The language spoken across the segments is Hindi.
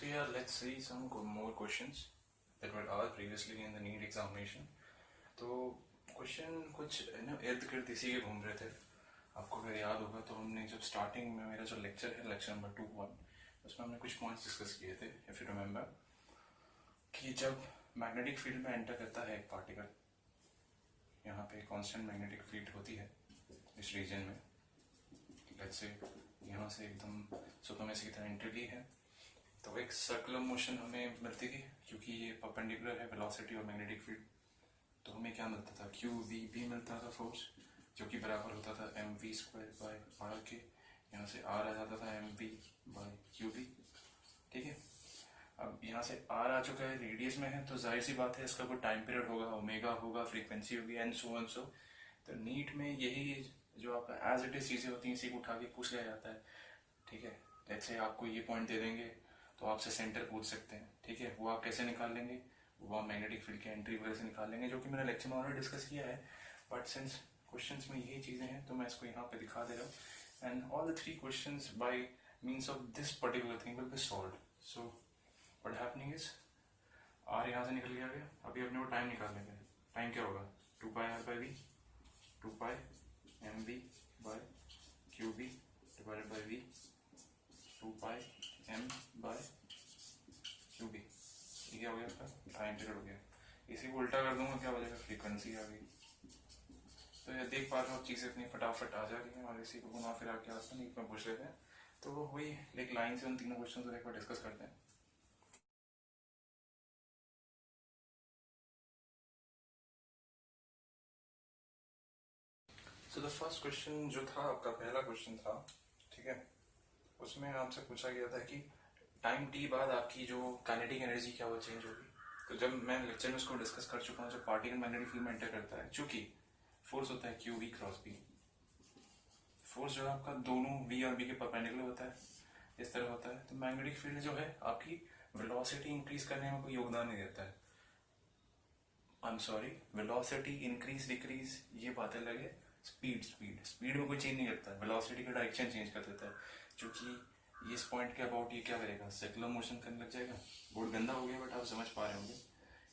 So yeah, let's see some more questions that were asked previously in the NEET examination. तो क्वेश्चन कुछ ना इर्द गिर्द इसी के घूम रहे थे. आपको अगर याद होगा तो हमने जब स्टार्टिंग में मेरा जो लेक्चर है लेक्चर नंबर 2.1 उसमें हमने कुछ पॉइंट्स डिस्कस किए थे इफ यू रिमेम्बर कि जब मैग्नेटिक फील्ड में एंटर करता है एक पार्टिकल, यहाँ पे कांस्टेंट मैग्नेटिक फील्ड होती है इस रीजन में, लेट्स से यहाँ से एकदम सुपरमेसी की तरह एंट्री की है तो एक सर्कुलर मोशन हमें मिलती थी क्योंकि ये परपेंडिकुलर है वेलोसिटी और मैग्नेटिक फील्ड. तो हमें क्या मिलता था, क्यू वी भी मिलता था फोर्स जो कि बराबर होता था M V square by R के. यहाँ से आर आ जाता था M V by Q V. ठीक है, अब यहाँ से आर आ चुका है, रेडियस में है तो जाहिर सी बात है इसका कोई टाइम पीरियड होगा, ओमेगा होगा, फ्रीक्वेंसी होगी एंड सो. तो नीट में यही जो आपका एज इट इज चीजें होती हैं इसी को उठा के पूछ लिया जाता है. ठीक है, जैसे आपको ये पॉइंट दे देंगे तो आपसे सेंटर पूछ सकते हैं. ठीक है, वो आप कैसे निकाल लेंगे, वो आप मैग्नेटिक फील्ड की एंट्री वगैरह से निकाल लेंगे, जो कि मैंने लेक्चर में ऑलरेडी डिस्कस किया है. बट सिंस क्वेश्चंस में यही चीजें हैं तो मैं इसको यहाँ पे दिखा दे रहा हूँ. And all the 3 questions by means of this particular thing will be solved. So what happening is R यहाँ से निकल गया. अभी अपने को टाइम निकालने का. टाइम क्या होगा, 2 pi R by V, 2 pi M V by Q B divided by V, 2 pi M by Q B. ठीक है, हो गया आपका टाइम पीरियड हो गया. इसी को उल्टा कर दूंगा क्या हो जाएगा, फ्रीक्वेंसी आ गई. तो ये देख पा रहे हो आप चीजें इतनी फटाफट आ जा रही हैं और इसी को घुमा फिरा के आपसे नीट में पूछ लेते हैं. तो वही एक लाइन से उन तीनों क्वेश्चन को एक बार डिस्कस करते हैं. सो द फर्स्ट क्वेश्चन जो था आपका पहला क्वेश्चन था, ठीक है, उसमें आपसे पूछा गया था कि टाइम टी बाद आपकी जो काइनेटिक एनर्जी क्या वो चेंज होगी. तो जब मैं लेक्चर में उसको डिस्कस कर चुका हूँ, जब पार्टिकल मैग्नेटिक फील्ड में एंटर करता है, चूंकि फोर्स होता है Q V cross B, force जो है आपका दोनों वी और बी के परपेंडिकुलर होता है, इस तरह होता है. तो मैग्नेटिक फील्ड जो है आपकी वेलोसिटी इंक्रीज करने में कोई योगदान नहीं देता है. I am sorry, velocity increase decrease ये बात अलग है. स्पीड स्पीड स्पीड में कोई चेंज नहीं करता है, वेलोसिटी का डायरेक्शन चेंज कर देता है. क्योंकि इस पॉइंट के अबाउट ये क्या करेगा, सर्कुलर मोशन करने लग जाएगा. बहुत गंदा हो गया बट आप समझ पा रहे होंगे.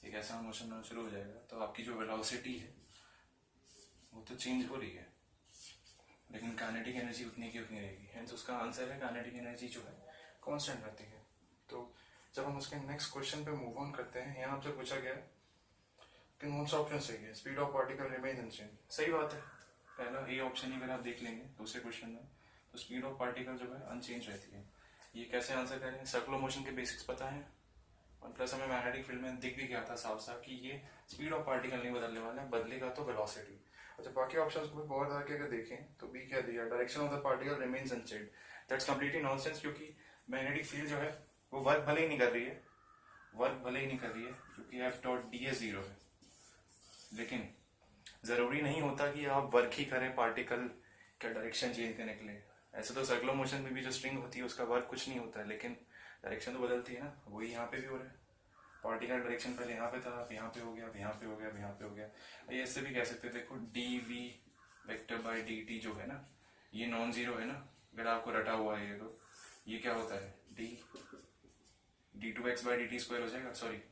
एक ऐसा मोशन होना शुरू हो जाएगा तो आपकी जो वेलोसिटी है वो तो चेंज हो रही है लेकिन काइनेटिक एनर्जी उतनी की उतनी रहेगी. हेंस उसका आंसर है काइनेटिक एनर्जी जो है कांस्टेंट रहती है. तो जब हम उसके नेक्स्ट क्वेश्चन पे मूव ऑन करते हैं, यहाँ आपसे पूछा गया कि कौन सा ऑप्शन सही है, speed of particle remain unchange. सही बात है, पहला ए ऑप्शन ही अगर आप देख लेंगे दूसरे क्वेश्चन में तो स्पीड ऑफ पार्टिकल जो है अनचेंज रहती है. ये कैसे आंसर करेंगे, सर्कुलर मोशन के बेसिक्स पता है और प्लस हमें मैग्नेटिक फील्ड में दिख भी गया था साफ साफ कि ये स्पीड ऑफ पार्टिकल नहीं बदलने वाला है, बदलेगा तो वेलोसिटी. अच्छा, बाकी ऑप्शंस को गौर करके अगर देखें तो बी क्या दिया, direction of the particle remains unchanged. That's completely nonsense क्योंकि मैग्नेटिक फील्ड जो है वो वर्क भले ही नहीं कर रही है, क्योंकि एफ डॉट डी ए 0 है. लेकिन जरूरी नहीं होता कि आप वर्क ही करें पार्टिकल का डायरेक्शन चेंज करने के लिए. ऐसे तो सर्कुलर मोशन में भी जो स्ट्रिंग होती है उसका वर्क कुछ नहीं होता है, लेकिन डायरेक्शन तो बदलती है ना. वही यहाँ पे भी हो रहा है. पार्टिकल डायरेक्शन पहले यहाँ पे था, अब यहाँ पे हो गया, अब यहाँ पे हो गया, अब यहाँ पे हो गया. ये ऐसे भी कह सकते हैं, देखो D V vector by D T जो है ना ये नॉन जीरो है ना. अगर आपको रटा हुआ है ये तो ये क्या होता है, D two X by D T square हो जाएगा. Sorry,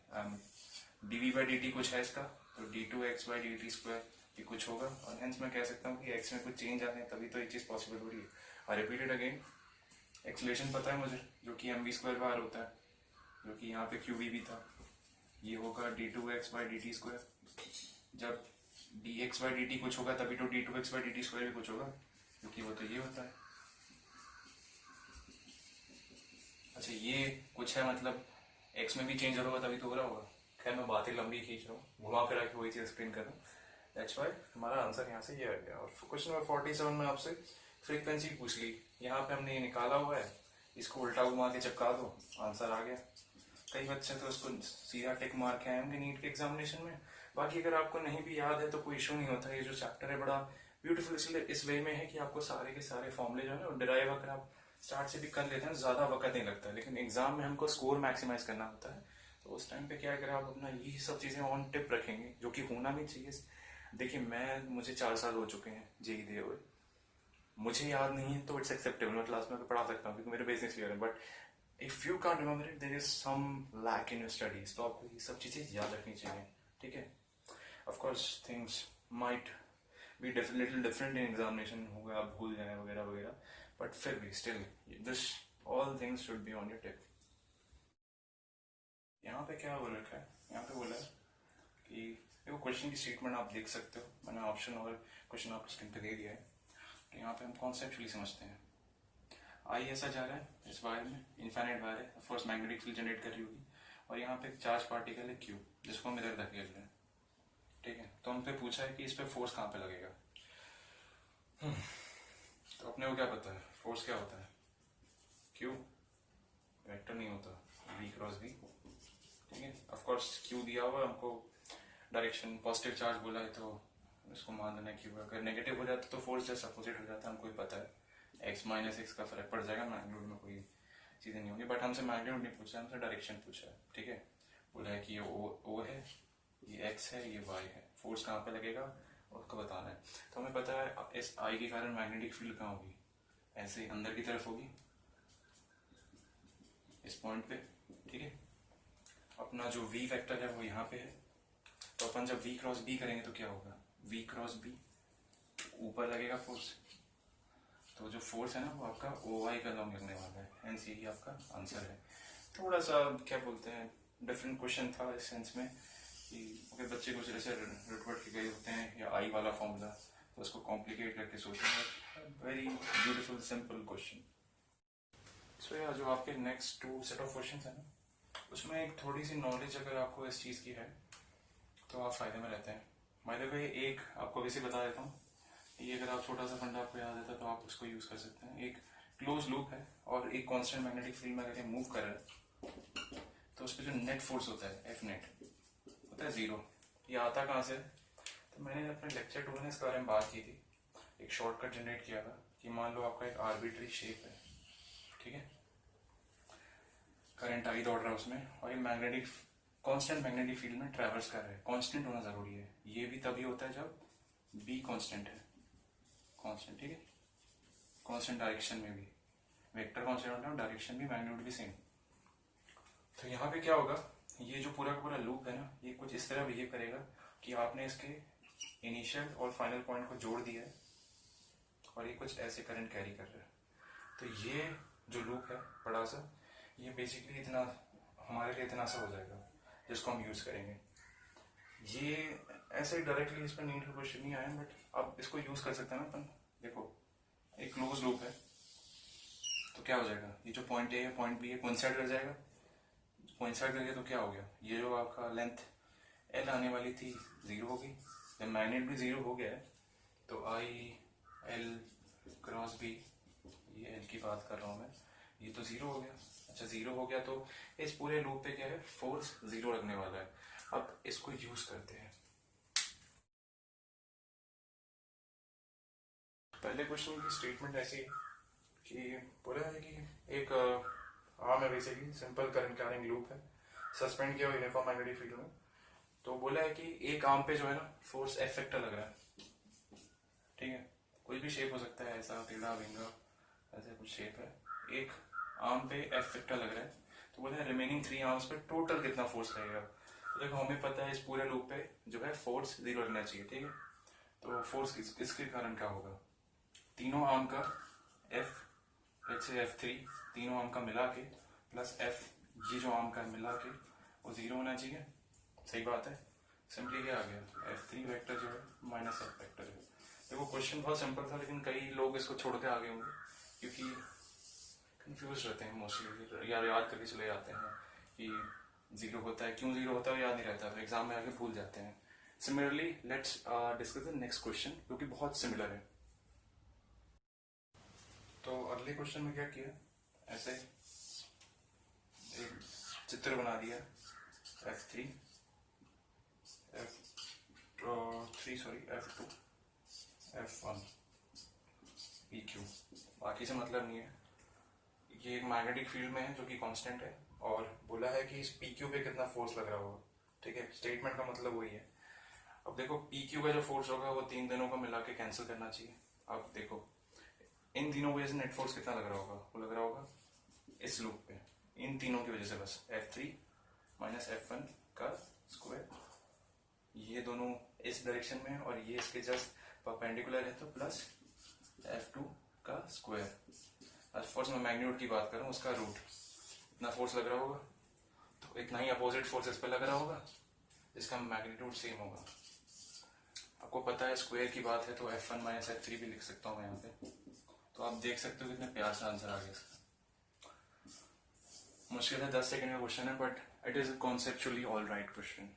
D V by D T कुछ है इसका, तो D two X by D T square ये कुछ होगा. और हेंस मैं कह सकता हूँ कि एक्स में कुछ चेंज आते हैं तभी तो ये चीज पॉसिबल हो रही है. और रिपीटेड अगेन, एक्सलेशन पता है मुझे जो कि एम वी स्क्वायर बार होता है, जो कि यहाँ पे क्यू वी भी था. ये होगा D two X by D T square. जब D X by D T कुछ होगा तभी तो D two X by D T square भी कुछ होगा, क्योंकि वो तो ये होता है. अच्छा, ये कुछ है मतलब एक्स में भी चेंज होगा तभी तो हो रहा होगा. खैर मैं बातें लंबी खींच रहा हूँ, घुमा फिरा के वही चीज एक्सप्लेन कर रहा हूँ. दैट्स व्हाई हमारा आंसर यहाँ से ये आ गया. और क्वेश्चन नंबर 47 में आपसे फ्रीक्वेंसी पूछ ली. यहाँ पे हमने ये निकाला हुआ है, इसको उल्टा घुमा के चिपका दो, आंसर आ गया. कई बच्चे तो उसको सीधा टिक मार के आएंगे नीट के एग्जामिनेशन में. बाकी अगर आपको नहीं भी याद है तो कोई इशू नहीं होता. ये जो चैप्टर है बड़ा ब्यूटीफुल इसलिए इस वे में है कि आपको सारे के सारे फॉर्मूले जो है डिराइव अगर आप स्टार्ट से भी कर लेते हैं ज्यादा वक्त नहीं लगता है. लेकिन एग्जाम में हमको स्कोर मैक्सिमाइज करना होता है, तो उस टाइम पे क्या अगर आप अपना ये सब चीजें ऑन टिप रखेंगे, जो कि होना भी चाहिए. देखिए मुझे 4 साल हो चुके हैं जेई दिए हुए, मुझे याद नहीं है तो इट्स एक्सेप्टेबल. मैं क्लास में पढ़ा सकता हूँ क्योंकि मेरे बेसिक्स क्लियर है. But if you can't remember it, there is some lack in your studies, तो आपको ये सब चीजें याद रखनी चाहिए, ठीक है। Of course things might be little different in examination, होगा आप भूल जाए वगैरह वगैरह, बट फिर भी still this all things should be on your tip. यहाँ पे क्या बोल रखा है, यहाँ पे बोला है कि देखो क्वेश्चन की स्टेटमेंट आप देख सकते हो, मैंने ऑप्शन और क्वेश्चन आपको स्क्रीन पे दे दिया है। तो यहाँ पे हम कॉन्सेप्चुअली समझते हैं। आई ऐसा जा रहा है इस वायर में, इनफाइनाइट वायर है, of course magnetic field generate कर रही होगी, और यहाँ पे चार्ज पार्टिकल है क्यू, जिसको हम इधर धकेल रहे हैं, ठीक है। तो हमसे पूछा है कि इस पे फोर्स कहाँ पे लगेगा। तो अपने को क्या पता है फोर्स क्या होता है, क्यू, वेक्टर नहीं होता, वी क्रॉस वी, ठीक है। ऑफ कोर्स क्यू दिया हुआ है हमको, डायरेक्शन पॉजिटिव चार्ज बोला है तो इसको मान लेना क्यू, अगर नेगेटिव हो जाता तो फोर्स जस्ट अपोजिट हो जाता है, हमको पता है x माइनस एक्स का फर्क पड़ जाएगा, मैग्नीट्यूड में कोई चीजें नहीं होंगी। बट हमसे मैग्नीट्यूड नहीं पूछा, हमसे डायरेक्शन पूछा है, ठीक है। बोला है कि ये ओ है, ये x है, ये y है, फोर्स कहाँ पे लगेगा उसको बताना है। तो हमें पता है इस आई के कारण मैग्नेटिक फील्ड कहाँ होगी, ऐसे अंदर की तरफ होगी इस पॉइंट पे, ठीक है। अपना जो v वेक्टर है वो यहाँ पे है, तो अपन जब v क्रॉस b करेंगे तो क्या होगा, v क्रॉस b ऊपर लगेगा फोर्स, तो जो फोर्स है ना वो आपका ओ वाई का लॉन्ग लगने वाला है, हेंस यही आपका आंसर है। थोड़ा सा क्या बोलते हैं डिफरेंट क्वेश्चन था इस सेंस में कि अगर बच्चे कुछ ऐसे रटवट के गए होते हैं या आई वाला फॉर्मूला, तो उसको कॉम्प्लिकेट करके सोचेंगे। Very beautiful simple question. So यार जो आपके next two set of question है ना, उसमें एक थोड़ी सी नॉलेज अगर आपको इस चीज़ की है तो आप फायदे में रहते हैं। बाय द वे एक आपको वैसे बता देता हूँ, ये अगर आप छोटा सा फंडा आपको याद है तो आप उसको यूज कर सकते हैं। एक क्लोज लूप है और एक कांस्टेंट मैग्नेटिक फील्ड में अगर ये मूव कर रहा है तो उस पर जो नेट फोर्स होता है एफ नेट होता है जीरो। ये आता कहाँ से, तो मैंने अपने लेक्चर 2 में इसके बारे में बात की थी, एक शॉर्टकट जनरेट किया था कि मान लो आपका एक आर्बिट्री शेप है, ठीक है, करंट आई दौड़ रहा है उसमें, और ये मैग्नेटिक कांस्टेंट मैग्नेटिक फील्ड में ट्रैवर्स कर रहा है। कांस्टेंट होना जरूरी है, ये भी तभी होता है जब बी कांस्टेंट है, कांस्टेंट, ठीक है। कांस्टेंट डायरेक्शन में भी वेक्टर कांस्टेंट होता है, डायरेक्शन भी मैग्नीट्यूड भी सेम। तो यहाँ पे क्या होगा, ये जो पूरा का पूरा लूप है ना, ये कुछ इस तरह बिहेव करेगा कि आपने इसके इनिशियल और फाइनल पॉइंट को जोड़ दिया है और ये कुछ ऐसे करंट कैरी कर रहा है। तो ये जो लूप है बड़ा सा, ये बेसिकली इतना हमारे लिए इतना सा हो जाएगा जिसको हम यूज करेंगे। ये ऐसे डायरेक्टली इस पर नीड का क्वेश्चन नहीं आया, बट अब इसको यूज कर सकते हैं ना अपन। देखो एक क्लोज लूप है तो क्या हो जाएगा, ये जो पॉइंट ए है पॉइंट बी है कोइंसाइड कर जाएगा, कोइंसाइड कर गया तो क्या हो गया, ये जो आपका लेंथ एल आने वाली थी जीरो होगी। जब मैग्नेट भी जीरो हो गया है तो आई एल क्रॉस बी, ये एल की बात कर रहा हूँ मैं, ये तो जीरो हो गया। अच्छा जीरो हो गया तो इस पूरे लूप पे क्या है, फोर्स जीरो लगने वाला है। अब इसको यूज करते हैं। पहले क्वेश्चन की स्टेटमेंट ऐसी है कि बोला है कि एक आर्म है, basically simple current carrying loop है, सस्पेंड किया हुआ यूनिफॉर्म मैग्नेटिक फील्ड में। तो बोला है कि एक आर्म पे जो है ना फोर्स एफ वेक्टर लग रहा है, ठीक है, कोई भी शेप हो सकता है, ऐसा टेढ़ा विंगा ऐसा कुछ शेप है, एक आर्म पे एफ वेक्टर लग रहा है। तो बोला है रिमेनिंग 3 आर्म्स पे टोटल कितना फोर्स लगेगा। तो देखो हमें पता है इस पूरे लूप पे जो है फोर्स जीरो लगना चाहिए, ठीक है। तो फोर्स इसके कारण क्या होगा, तीनों आर्म का एफ, लेट्स से F3, तीनों आर्म का मिला के प्लस F, ये जो आर्म का मिला के वो जीरो होना चाहिए, सही बात है। सिंपली क्या आ गया, F3 वेक्टर जो है माइनस F वेक्टर है। देखो क्वेश्चन बहुत सिंपल था, लेकिन कई लोग इसको छोड़ के आगे होंगे क्योंकि कंफ्यूज रहते हैं मोस्टली, या याद करके चले जाते हैं कि जीरो होता है, क्यों जीरो होता है याद नहीं रहता, तो एग्जाम में आगे भूल जाते हैं। Similarly let's discuss the next question जो कि बहुत सिमिलर है। तो अगले क्वेश्चन में क्या किया, ऐसे एक चित्र बना दिया, F3 F2 F1 PQ, बाकी से मतलब नहीं है। ये एक मैग्नेटिक फील्ड में है जो कि कांस्टेंट है, और बोला है कि इस PQ पे कितना फोर्स लग रहा होगा, ठीक है। स्टेटमेंट का मतलब वही है। अब देखो PQ का जो फोर्स होगा वो तीन दिनों को मिला के कैंसिल करना चाहिए। अब देखो इन तीनों वजह से नेट फोर्स कितना लग रहा होगा, वो लग रहा होगा इस लूप पे इन तीनों की वजह से बस F3 माइनस F1 का स्क्वायर, ये दोनों इस डायरेक्शन में और ये इसके जस्ट परपेंडिकुलर है तो प्लस F2 का स्क्वायर। फोर्स में मैग्नीट्यूड की बात करूं उसका रूट, इतना फोर्स लग रहा होगा तो इतना ही अपोजिट फोर्स इस पर लग रहा होगा, इसका मैग्नीट्यूड सेम होगा। आपको पता है स्क्वायर की बात है तो F1 माइनस F3 भी लिख सकता हूँ मैं यहाँ पे। तो आप देख सकते हो कितने प्यार से आंसर आ गया इसका। मुश्किल है 10 सेकंड का क्वेश्चन है but it is conceptually all right question.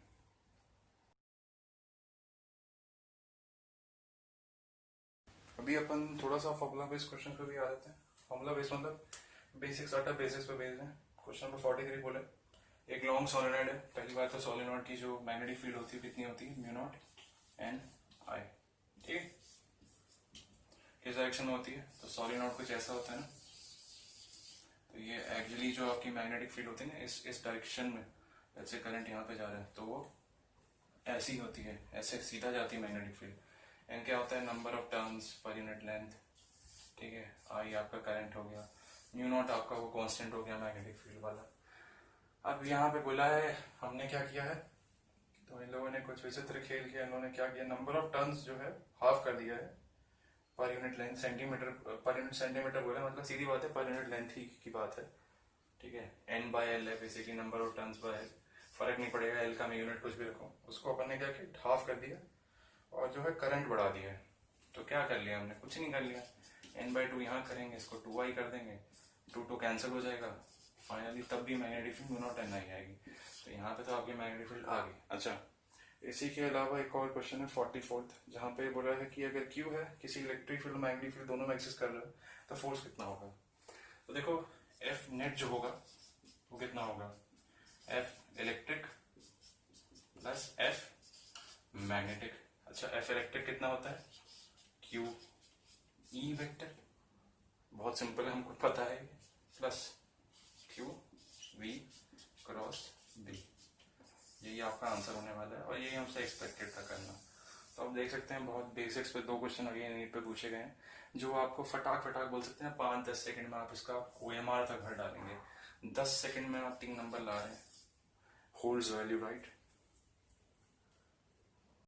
अभी अपन थोड़ा सा फॉर्मूला बेस्ड क्वेश्चन पे भी आ जाते हैं। फॉर्मूला बेस्ड मतलब बेसिक्स आटा बेसिक्स पे बेस्ड है। क्वेश्चन नंबर 43 बोले एक लॉन्ग सोलेनॉइड है। पहली बात तो सोलेनॉइड की जो मैग्नेटिक फील्ड होती है कितनी होती है, म्यू नॉट एन आई, ठीक है। किस डायरेक्शन में होती है तो सोलेनॉइड कुछ ऐसा होता है ना, तो ये एक्चुअली जो आपकी मैग्नेटिक फील्ड होती है ना इस डायरेक्शन में, जैसे करंट यहाँ पे जा रहा है तो वो ऐसी होती है, ऐसे सीधा जाती है मैग्नेटिक फील्ड। एन क्या होता है, number of turns per unit length, ठीक है। आई आपका करंट हो गया, म्यू नॉट आपका वो कांस्टेंट हो गया मैग्नेटिक फील्ड वाला। अब यहाँ पे बोला है हमने क्या किया है, तो इन लोगों ने कुछ विचित्र खेल किया। इन्होंने क्या किया, नंबर ऑफ टर्न्स जो है हाफ कर दिया है per unit length, centimetre per unit centimetre बोला, मतलब सीधी बात है पर यूनिट लेंथ ही की बात है, ठीक है। एन बाय एल है basically, number of turns by L, फर्क नहीं पड़ेगा एल का मैं यूनिट कुछ भी रखूँ। उसको अपन ने क्या किया, हाफ कर दिया और जो है करंट बढ़ा दिया है। तो क्या कर लिया हमने, कुछ नहीं कर लिया, एन बाय टू यहाँ करेंगे, इसको 2i कर देंगे, 2 कैंसिल हो जाएगा फाइनली, तब भी magnetic field mu naught N I आएगी। तो यहाँ पे तो आपकी मैग्नेटिक फील्ड आ गई। अच्छा, इसी के अलावा एक और क्वेश्चन है 44th, जहाँ पे बोला है कि अगर Q है किसी इलेक्ट्रिक फील्ड मैग्नेटिक फील्ड दोनों में एक्सिस्ट कर रहा है तो फोर्स कितना होगा। तो देखो F नेट जो होगा वो कितना होगा, F electric plus F magnetic. अच्छा, F इलेक्ट्रिक कितना होता है, Q E वेक्टर, बहुत सिंपल है हमको पता है, plus Q V cross B, यही आपका आंसर होने वाला है और यही हमसे एक्सपेक्टेड था करना। तो आप देख सकते हैं बहुत बेसिक्स पे 2 क्वेश्चन अगेन नीट पे पूछे गए हैं, जो आपको फटाक फटाक बोल सकते हैं 5-10 सेकंड में आप इसका OMR तक भर डालेंगे। 10 सेकंड में आप 3 नंबर ला रहे हैं, होल्ड्स वैल्यू राइट।